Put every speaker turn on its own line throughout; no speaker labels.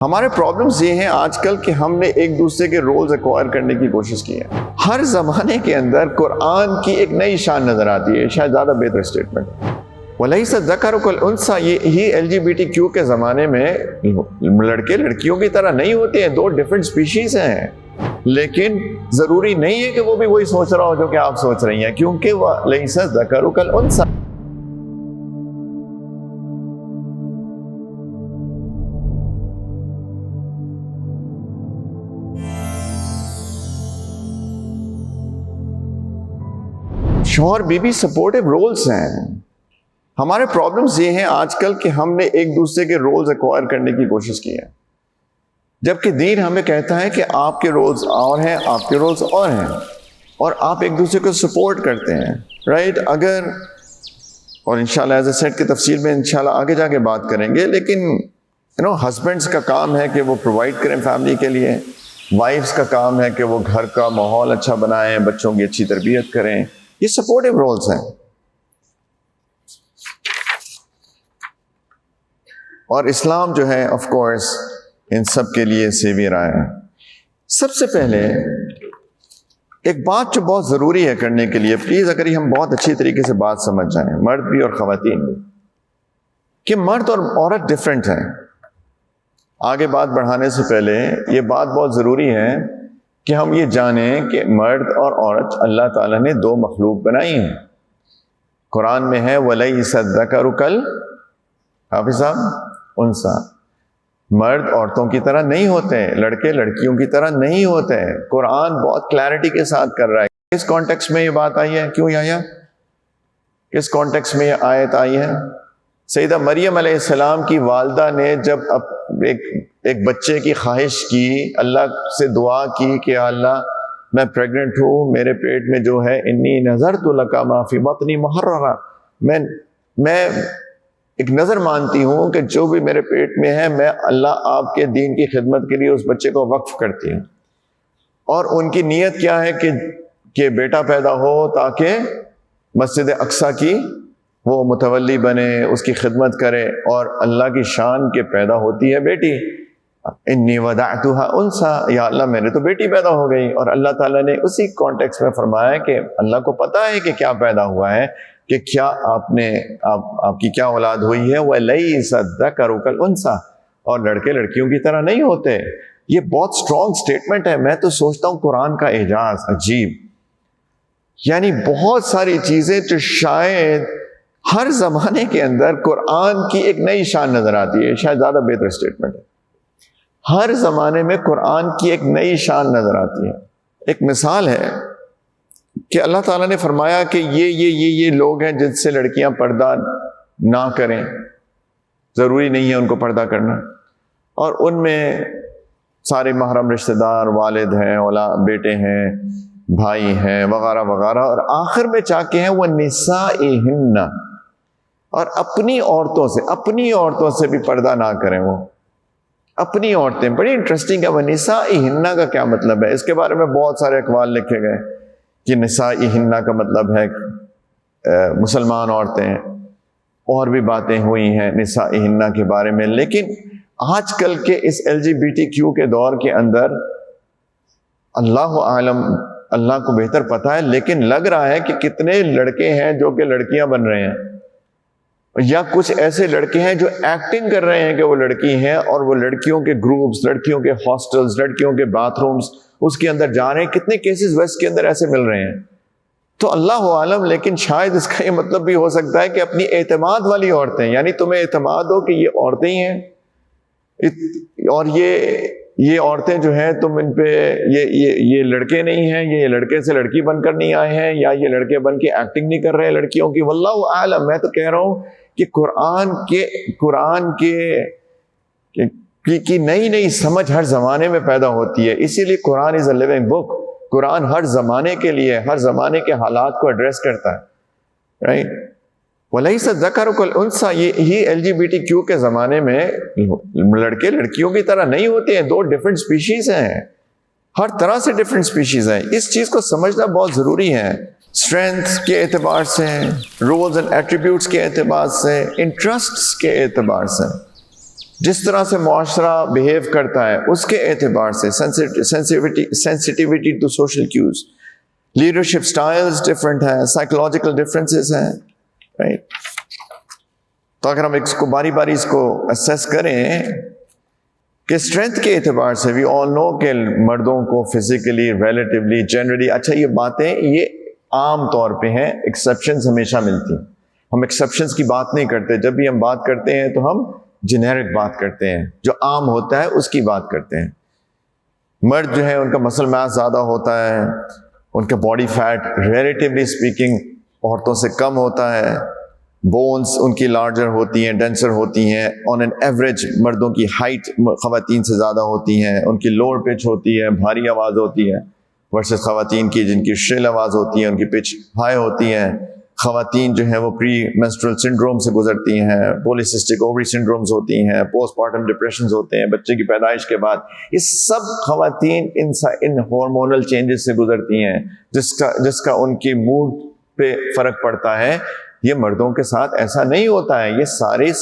ہمارے پرابلمز یہ ہیں آج کل کہ ہم نے ایک دوسرے کے رولز ایکوائر کرنے کی کوشش کی ہے۔ ہر زمانے کے اندر قرآن کی ایک نئی شان نظر آتی ہے، شاید زیادہ بہتر اسٹیٹمنٹ ہے۔ وَلَيْسَ الذَّكَرُ كَالْأُنثىٰ، یہ LGBTQ کے زمانے میں لڑکے لڑکیوں کی طرح نہیں ہوتے ہیں، دو ڈیفرنٹ سپیشیز ہیں، لیکن ضروری نہیں ہے کہ وہ بھی وہی سوچ رہا ہو جو کہ آپ سوچ رہی ہیں، کیونکہ وَلَيْسَ الذَّكَرُ كَالْأُنثىٰ۔ شوہر بیوی سپورٹیو رولز ہیں۔ ہمارے پرابلمز یہ ہیں آج کل کہ ہم نے ایک دوسرے کے رولز ایکوائر کرنے کی کوشش کی ہے، جبکہ دین ہمیں کہتا ہے کہ آپ کے رولز اور ہیں، آپ کے رولز اور ہیں، اور آپ ایک دوسرے کو سپورٹ کرتے ہیں، رائٹ؟ اگر اور انشاءاللہ ایز اے سیٹ کی تفصیل میں انشاءاللہ آگے جا کے بات کریں گے، لیکن ہسبینڈز کا کام ہے کہ وہ پرووائڈ کریں فیملی کے لیے، وائفز کا کام ہے کہ وہ گھر کا ماحول اچھا بنائیں، بچوں کی اچھی تربیت کریں، یہ سپورٹیو رولز ہیں۔ اور اسلام جو ہے آف کورس ان سب کے لیے سیویئر آیا ہے۔ سب سے پہلے ایک بات جو بہت ضروری ہے کرنے کے لیے، پلیز اگر یہ ہم بہت اچھی طریقے سے بات سمجھ جائیں، مرد بھی اور خواتین بھی، کہ مرد اور عورت ڈیفرنٹ ہیں۔ آگے بات بڑھانے سے پہلے یہ بات بہت ضروری ہے کہ ہم یہ جانیں کہ مرد اور عورت اللہ تعالیٰ نے دو مخلوق بنائی ہیں۔ قرآن میں ہے وَلَيْسَ الذَّكَرُ حافظ صاحب انثیٰ، مرد عورتوں کی طرح نہیں ہوتے، لڑکے لڑکیوں کی طرح نہیں ہوتے۔ قرآن بہت کلیئرٹی کے ساتھ کر رہا ہے۔ کس کانٹیکسٹ میں یہ بات آئی ہے؟ کیوں آئی ہے؟ کس کانٹیکسٹ میں یہ آیت آئی ہے؟ سیدہ مریم علیہ السلام کی والدہ نے جب ایک بچے کی خواہش کی، اللہ سے دعا کی کہ اللہ میں پریگننٹ ہوں، میرے پیٹ میں جو ہے انی نذرت لک ما فی بطنی محررا، میں ایک نظر مانتی ہوں کہ جو بھی میرے پیٹ میں ہے میں اللہ آپ کے دین کی خدمت کے لیے اس بچے کو وقف کرتی ہوں۔ اور ان کی نیت کیا ہے کہ بیٹا پیدا ہو تاکہ مسجد اقصیٰ کی وہ متولی بنے، اس کی خدمت کرے، اور اللہ کی شان کے پیدا ہوتی ہے بیٹی۔ انی وضعتها انثى، یا اللہ میرے تو بیٹی پیدا ہو گئی، اور اللہ تعالیٰ نے اسی کانٹیکسٹ میں فرمایا کہ اللہ کو پتہ ہے کہ کیا پیدا ہوا ہے، کہ کیا آپ کی کیا اولاد ہوئی ہے، وَلَيْسَ الذَّكَرُ كَالْأُنثىٰ، اور لڑکے لڑکیوں کی طرح نہیں ہوتے۔ یہ بہت سٹرونگ سٹیٹمنٹ ہے۔ میں تو سوچتا ہوں قرآن کا اعجاز عجیب، یعنی بہت ساری چیزیں جو شاید ہر زمانے کے اندر قرآن کی ایک نئی شان نظر آتی ہے، شاید زیادہ بہتر اسٹیٹمنٹ ہے۔ ہر زمانے میں قرآن کی ایک نئی شان نظر آتی ہے۔ ایک مثال ہے کہ اللہ تعالیٰ نے فرمایا کہ یہ لوگ ہیں جن سے لڑکیاں پردہ نہ کریں، ضروری نہیں ہے ان کو پردہ کرنا، اور ان میں سارے محرم رشتہ دار، والد ہیں، بیٹے ہیں، بھائی ہیں، وغیرہ وغیرہ، اور آخر میں چاہ کے ہیں وہ نسائہن، اور اپنی عورتوں سے بھی پردہ نہ کریں۔ وہ اپنی عورتیں، بڑی انٹرسٹنگ ہے۔ وہ نسائہن کا کیا مطلب ہے؟ اس کے بارے میں بہت سارے اقوال لکھے گئے کہ نسائہن کا مطلب ہے مسلمان عورتیں، اور بھی باتیں ہوئی ہیں نسائہن کے بارے میں، لیکن آج کل کے اس LGBTQ کے دور کے اندر اللہ عالم، اللہ کو بہتر پتہ ہے، لیکن لگ رہا ہے کہ کتنے لڑکے ہیں جو کہ لڑکیاں بن رہے ہیں، یا کچھ ایسے لڑکے ہیں جو ایکٹنگ کر رہے ہیں کہ وہ لڑکی ہیں، اور وہ لڑکیوں کے گروپس، لڑکیوں کے ہاسٹلز، لڑکیوں کے باتھ رومز اس کے اندر جا رہے ہیں۔ کتنے کیسز ویسٹ کے اندر ایسے مل رہے ہیں۔ تو اللہ عالم، لیکن شاید اس کا یہ مطلب بھی ہو سکتا ہے کہ اپنی اعتماد والی عورتیں، یعنی تمہیں اعتماد ہو کہ یہ عورتیں ہی ہیں، اور یہ عورتیں جو ہیں تم ان پہ، یہ لڑکے نہیں ہیں، یہ لڑکے سے لڑکی بن کر نہیں آئے ہیں، یا یہ لڑکے بن کے ایکٹنگ نہیں کر رہے لڑکیوں کی۔ واللہ عالم۔ میں تو کہہ رہا ہوں کہ قرآن کی نئی سمجھ ہر زمانے میں پیدا ہوتی ہے، اسی لیے قرآن از اے لیونگ بک۔ قرآن ہر زمانے کے لیے، ہر زمانے کے حالات کو ایڈریس کرتا ہے، رائٹ؟ وَلَيْسَ الذَّكَرُ كَالْأُنثىٰ، یہ LGBTQ کے زمانے میں لڑکے لڑکیوں کی طرح نہیں ہوتے ہیں، دو ڈیفرنٹ سپیشیز ہیں، ہر طرح سے ڈیفرنٹ سپیشیز ہیں۔ اس چیز کو سمجھنا بہت ضروری ہے، اسٹرینتھ کے اعتبار سے، رولز اینڈ ایٹریبیوٹس کے اعتبار سے، انٹرسٹس کے اعتبار سے۔ جس طرح سے معاشرہ بہیو کرتا ہے اس کے اعتبار سے sensitivity to social cues, leadership styles different ہیں، سائیکولوجیکل ڈفرینسز ہیں، رائٹ؟ تو اگر ہم اس کو باری باری اس کو اسیس کریں کہ اسٹرینتھ کے اعتبار سے وی آل نو کہ مردوں کو فزیکلی ریلیٹیولی جنرلی، اچھا یہ باتیں یہ عام طور پہ ہیں، ایکسیپشنز ہمیشہ ملتی ہیں، ہم ایکسیپشنز کی بات نہیں کرتے، جب بھی ہم بات کرتے ہیں تو ہم جنیرک بات کرتے ہیں، جو عام ہوتا ہے اس کی بات کرتے ہیں۔ مرد جو ہے ان کا مسل ماس زیادہ ہوتا ہے، ان کا باڈی فیٹ ریلیٹیولی اسپیکنگ عورتوں سے کم ہوتا ہے، بونز ان کی لارجر ہوتی ہیں، ڈینسر ہوتی ہیں، آن این ایوریج مردوں کی ہائٹ خواتین سے زیادہ ہوتی ہیں، ان کی لوور پچ ہوتی ہے، بھاری آواز ہوتی ہے، ورسز خواتین کی جن کی شرل آواز ہوتی ہے ان کی پچ ہائی ہوتی ہے۔ خواتین جو ہیں وہ پری مینسٹرل سنڈروم سے گزرتی ہیں، پولیسسٹک اووری سنڈرومز ہوتی ہیں، پوسٹ پارٹم ڈپریشنز ہوتے ہیں بچے کی پیدائش کے بعد، یہ سب خواتین ان ہارمونل چینجز سے گزرتی ہیں جس کا ان کی موڈ پہ فرق پڑتا ہے۔ یہ مردوں کے ساتھ ایسا نہیں ہوتا ہے، یہ سارے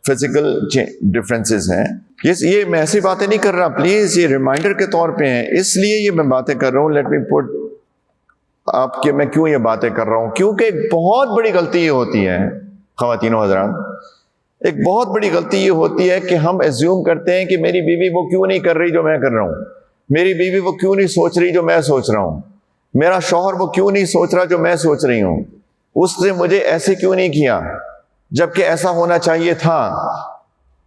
فزیکل ڈفرینسز ہیں۔ یہ میں ایسی باتیں نہیں کر رہا، پلیز یہ ریمائنڈر کے طور پہ ہیں، اس لیے یہ میں باتیں کر رہا ہوں۔ لیٹ می پٹ آپ کے، میں کیوں یہ باتیں کر رہا ہوں، کیونکہ ایک بہت بڑی غلطی یہ ہوتی ہے خواتین و حضرات، ایک بہت بڑی غلطی یہ ہوتی ہے کہ ہم ایزیوم کرتے ہیں کہ میری بیوی وہ کیوں نہیں کر رہی جو میں کر رہا ہوں، میری بیوی وہ کیوں نہیں سوچ رہی جو میں سوچ رہا ہوں، میرا شوہر وہ کیوں نہیں سوچ رہا جو میں سوچ رہی ہوں، اس نے مجھے ایسے کیوں نہیں کیا جبکہ ایسا ہونا چاہیے تھا۔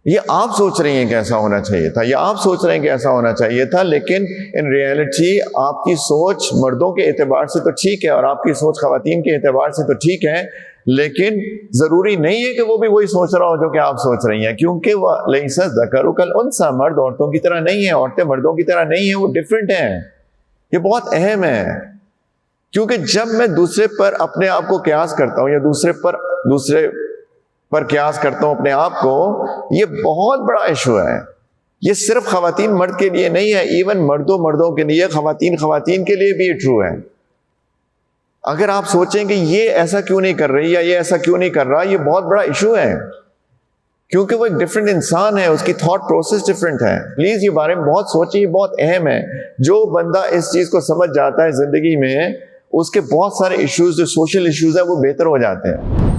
یہ آپ سوچ رہی ہیں کہ ایسا ہونا چاہیے تھا، یا آپ سوچ رہے ہیں کہ ایسا ہونا چاہیے تھا، لیکن ان ریئلٹی آپ کی سوچ مردوں کے اعتبار سے تو ٹھیک ہے اور آپ کی سوچ خواتین کے اعتبار سے تو ٹھیک ہے، لیکن ضروری نہیں ہے کہ وہ بھی وہی سوچ رہا ہو جو کہ آپ سوچ رہی ہیں، کیونکہ وہ لیس الذکر کالانثی، مرد عورتوں کی طرح نہیں ہے، عورتیں مردوں کی طرح نہیں ہیں، وہ ڈفرینٹ ہیں۔ یہ بہت اہم ہے، کیونکہ جب میں دوسرے پر اپنے آپ کو قیاس کرتا ہوں یا دوسرے پر قیاس کرتا ہوں اپنے آپ کو، یہ بہت بڑا ایشو ہے۔ یہ صرف خواتین مرد کے لیے نہیں ہے، ایون مردوں کے لیے، خواتین کے لیے بھی یہ ٹرو ہے۔ اگر آپ سوچیں کہ یہ ایسا کیوں نہیں کر رہی یا یہ ایسا کیوں نہیں کر رہا، یہ بہت بڑا ایشو ہے، کیونکہ وہ ایک ڈفرینٹ انسان ہے، اس کی تھاٹ پروسیس ڈفرینٹ ہے۔ پلیز یہ بارے میں بہت سوچیں، یہ بہت اہم ہے۔ جو بندہ اس چیز کو سمجھ جاتا ہے زندگی میں، اس کے بہت سارے ایشوز جو سوشل ایشوز ہیں وہ بہتر ہو جاتے ہیں۔